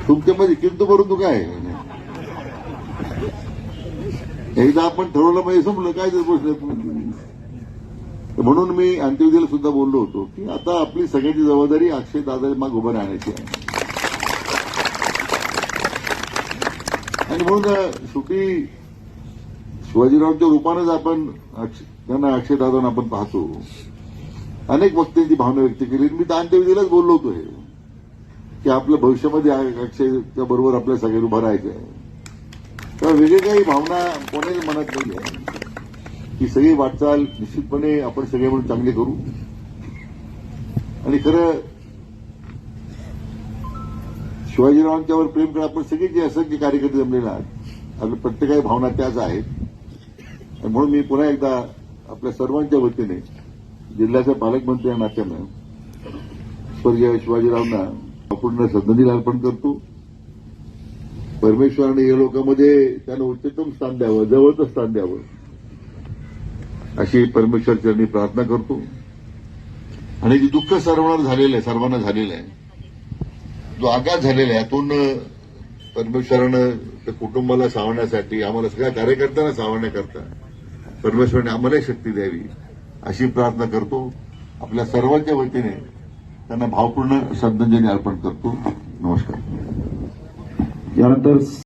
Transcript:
तुमच्यामध्ये किंतु परंतु काय एकदा आपण ठरवलं पाहिजे, संपलं. काय तर प्रश्न. म्हणून मी अंत्यविधीला सुद्धा बोललो होतो की आता आपली सगळ्याची जबाबदारी अक्षय दादा माग उभं राहण्याची आहे. आणि म्हणून शेवटी शिवाजीरावांच्या रूपानंच आपण त्यांना अक्षय दादांना आपण पाहतो. अनेक वक्त्यांची भावना व्यक्त केली. मी तर अंत्यविधीलाच बोललो होतो हे की आपल्या भविष्यामध्ये अक्षयच्या बरोबर आपल्या सगळे उभं राहायचं आहे. तेव्हा वेगळी काही भावना कोणाही मनात नाही आहे. ही सगळी वाटचाल निश्चितपणे आपण सगळे म्हणून चांगली करू. आणि खरं शिवाजीरावांच्यावर प्रेम करा. आपण सगळे जे असंख्य कार्यकर्ते जमलेले आहात, आपल्या प्रत्येकाची भावना त्याच आहेत. आणि म्हणून मी पुन्हा एकदा आपल्या सर्वांच्या वतीने जिल्ह्याचे पालकमंत्री या नात्यानं स्वर्गीय शिवाजीरावांना पूर्ण श्रद्धांजली अर्पण करतो. परमेश्वराने या लोकांमध्ये त्यांना उच्चतम स्थान द्यावं, जवळचं स्थान द्यावं अशी परमेश्वरचरणी प्रार्थना करतो. आणि जे दुःख सर्वांना झालेलं आहे, जो आघात झालेला आहे, यातून परमेश्वरानं त्या कुटुंबाला सावरण्यासाठी, आम्हाला सगळ्या कार्यकर्त्यांना सावरण्याकरता परमेश्वराने आम्हाला शक्ती द्यावी अशी प्रार्थना करतो. आपल्या सर्वांच्या वतीने त्यांना भावपूर्ण श्रद्धांजली अर्पण करतो. नमस्कार. यानंतर